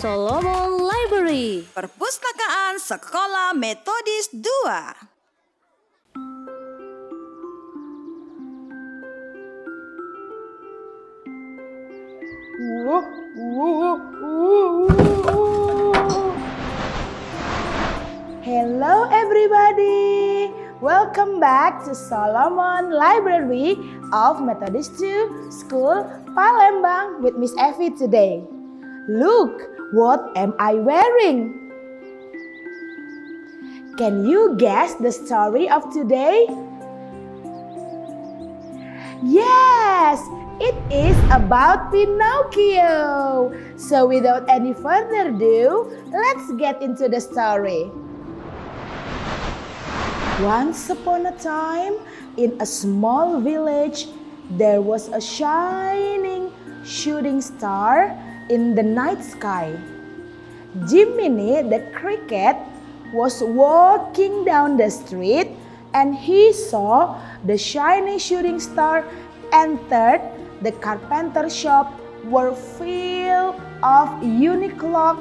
Solomon Library. Perpustakaan Sekolah Methodist 2. Hello everybody! Welcome back to Solomon Library of Methodist 2 School, Palembang with Miss Effie today. Look, what am I wearing? Can you guess the story of today? Yes! It is about Pinocchio. So without any further ado, let's get into the story. Once upon a time, in a small village, there was a shining shooting star in the night sky. Jiminy the cricket was walking down the street and he saw the shining shooting star entered the carpenter shop were filled of unique clock,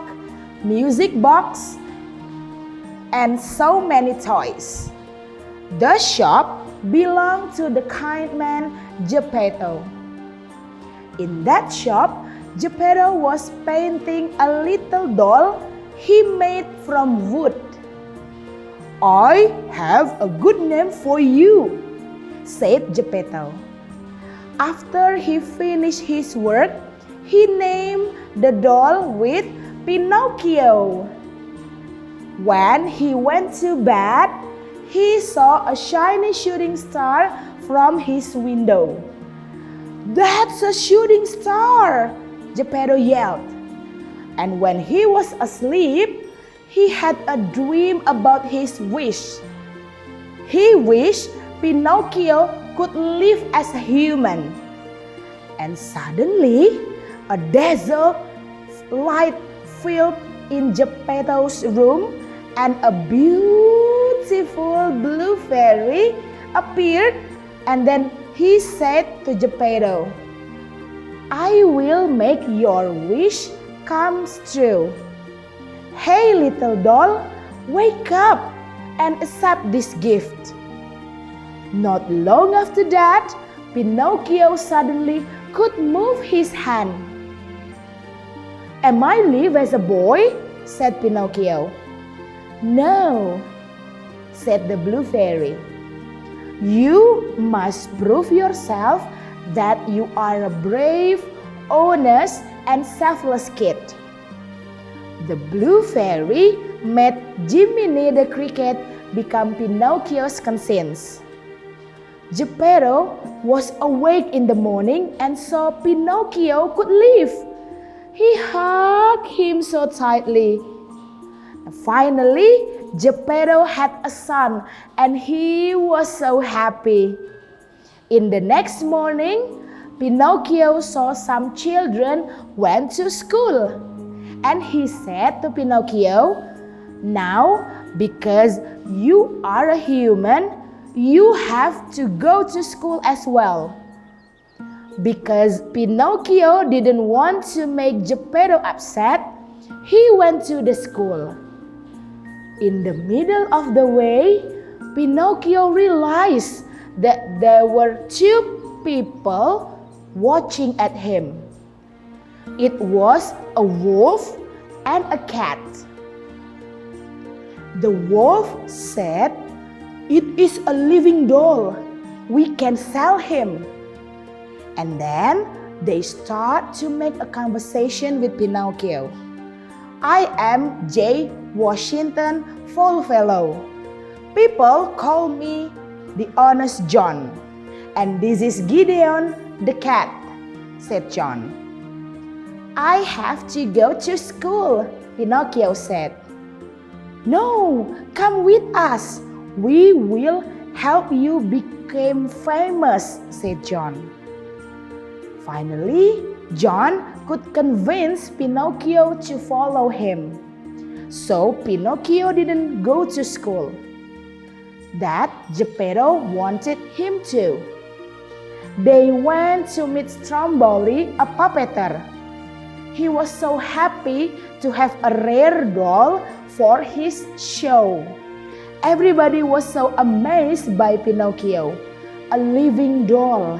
music box, and so many toys. The shop belonged to the kind man Geppetto. In that shop, Geppetto was painting a little doll he made from wood. "I have a good name for you," said Geppetto. After he finished his work, he named the doll with Pinocchio. When he went to bed, he saw a shiny shooting star from his window. "That's a shooting star!" Geppetto yelled. And when he was asleep, he had a dream about his wish. He wished Pinocchio could live as a human. And suddenly, a dazzle light filled in Geppetto's room and a beautiful blue fairy appeared, and then he said to Geppetto, "I will make your wish come true. Hey little doll, wake up and accept this gift." Not long after that, Pinocchio suddenly could move his hand. "Am I live as a boy?" said Pinocchio. "No," said the blue fairy. "You must prove yourself that you are a brave, honest, and selfless kid." The blue fairy made Jiminy the cricket become Pinocchio's conscience. Geppetto was awake in the morning and saw Pinocchio could live. He hugged him so tightly. Finally, Geppetto had a son and he was so happy. In the next morning, Pinocchio saw some children went to school. And he said to Pinocchio, "Now, because you are a human, you have to go to school as well." Because Pinocchio didn't want to make Geppetto upset, he went to the school. In the middle of the way, Pinocchio realized that there were two people watching at him. It was a wolf and a cat. The wolf said, "It is a living doll. We can sell him." And then they start to make a conversation with Pinocchio. "I am J. Washington Longfellow. People call me the honest John. And this is Gideon the cat," said John. "I have to go to school," Pinocchio said. "No, come with us. We will help you become famous," said John. Finally, John could convince Pinocchio to follow him. So Pinocchio didn't go to school. That Geppetto wanted him to. They went to meet Stromboli, a puppeteer. He was so happy to have a rare doll for his show. Everybody was so amazed by Pinocchio, a living doll.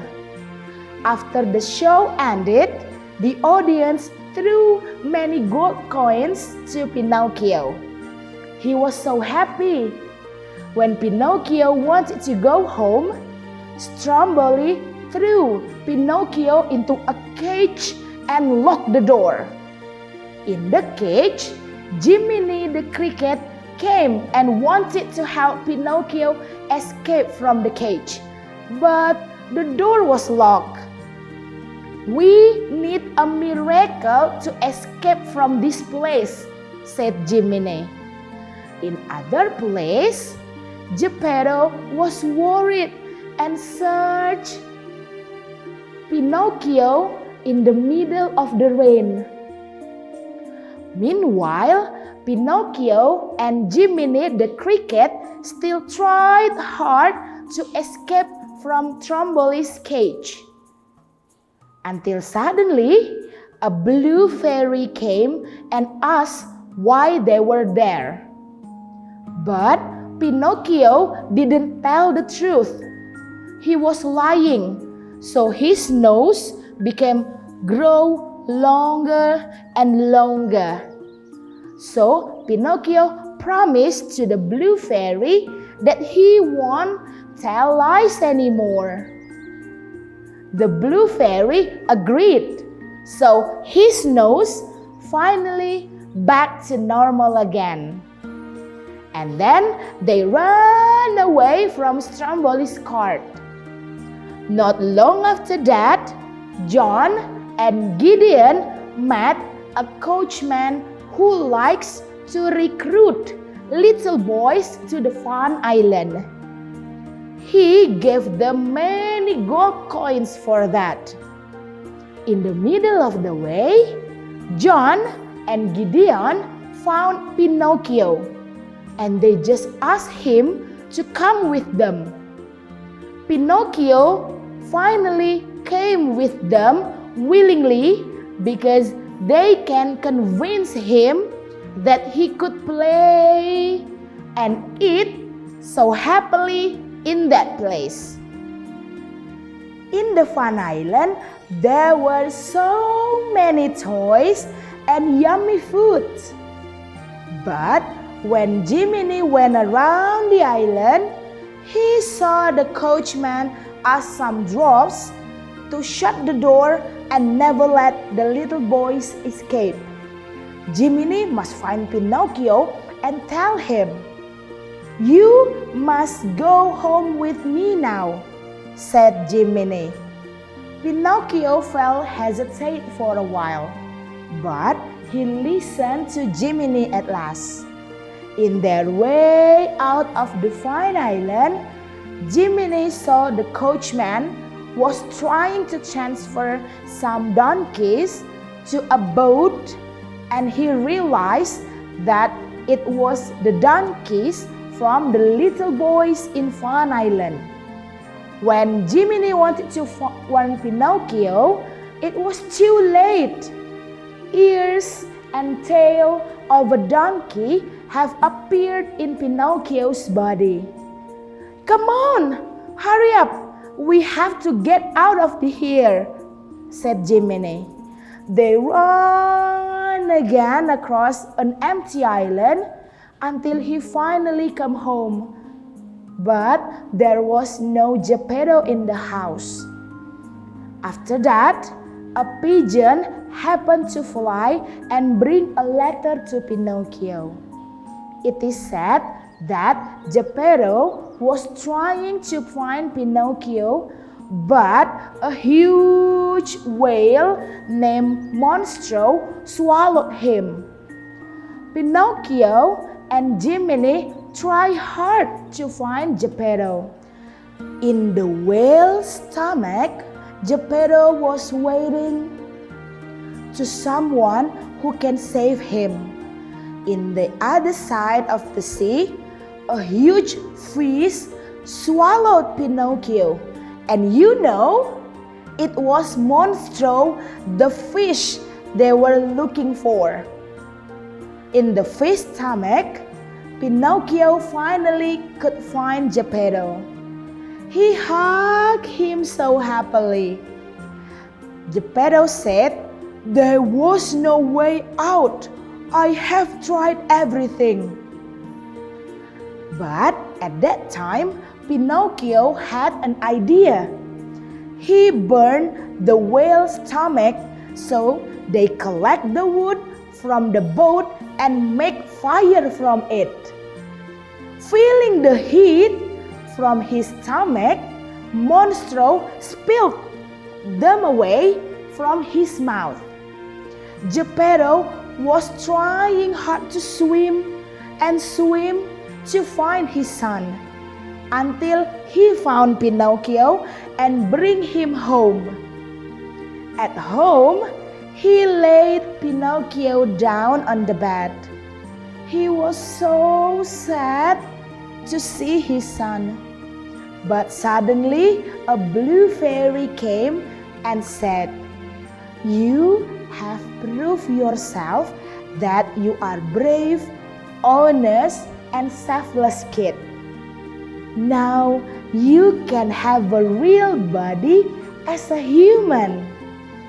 After the show ended, the audience threw many gold coins to Pinocchio. He was so happy. When Pinocchio wanted to go home, Stromboli threw Pinocchio into a cage and locked the door. In the cage, Jiminy the cricket came and wanted to help Pinocchio escape from the cage, but the door was locked. "We need a miracle to escape from this place," said Jiminy. In other place, Geppetto was worried and searched Pinocchio in the middle of the rain. Meanwhile, Pinocchio and Jiminy the cricket still tried hard to escape from Stromboli's cage. Until suddenly, a blue fairy came and asked why they were there. But Pinocchio didn't tell the truth. He was lying, so his nose grow longer and longer. So Pinocchio promised to the blue fairy that he won't tell lies anymore. The blue fairy agreed, so his nose finally back to normal again. And then they ran away from Stromboli's cart. Not long after that, John and Gideon met a coachman who likes to recruit little boys to the fun island. He gave them many gold coins for that. In the middle of the way, John and Gideon found Pinocchio, and they just asked him to come with them. Pinocchio finally came with them willingly because they can convince him that he could play and eat so happily in that place. In the fun island, there were so many toys and yummy food. But when Jiminy went around the island, he saw the coachman ask some dwarfs to shut the door and never let the little boys escape. Jiminy must find Pinocchio and tell him, "You must go home with me now," said Jiminy. Pinocchio felt hesitate for a while, but he listened to Jiminy at last. In their way out of the fine island, Jiminy saw the coachman was trying to transfer some donkeys to a boat, and he realized that it was the donkeys from the little boys in Fun Island. When Jiminy wanted to warn Pinocchio, it was too late. Ears and tail of a donkey have appeared in Pinocchio's body. "Come on, hurry up! We have to get out of here," said Jiminy. They ran again across an empty island until he finally came home. But there was no Geppetto in the house. After that, a pigeon happened to fly and bring a letter to Pinocchio. It is said that Geppetto was trying to find Pinocchio, but a huge whale named Monstro swallowed him. Pinocchio and Jiminy tried hard to find Geppetto. In the whale's stomach, Geppetto was waiting to someone who can save him. In the other side of the sea, a huge fish swallowed Pinocchio. And you know, it was Monstro the fish they were looking for. In the fish's stomach, Pinocchio finally could find Geppetto. He hugged him so happily. Geppetto said, "There was no way out. I have tried everything." But at that time, Pinocchio had an idea. He burned the whale's stomach so they collect the wood from the boat and make fire from it. Feeling the heat from his stomach, Monstro spilled them away from his mouth. Geppetto was trying hard to swim to find his son until he found Pinocchio and bring him home. At home, he laid Pinocchio down on the bed. He was so sad to see his son. But suddenly a blue fairy came and said, "You have proved yourself that you are brave, honest, and selfless kid. Now you can have a real body as a human,"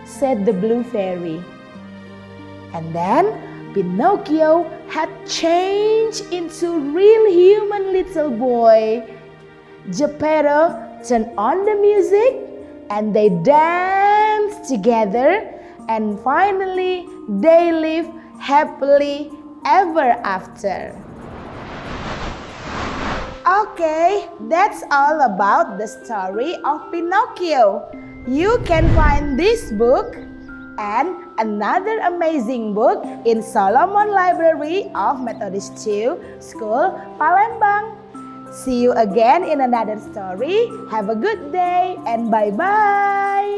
said the blue fairy. And then Pinocchio had changed into real human little boy. Geppetto turned on the music and they danced together, and finally they lived happily ever after. Okay, that's all about the story of Pinocchio. You can find this book and another amazing book in Solomon Library of Methodist 2 School, Palembang. See you again in another story. Have a good day and bye-bye.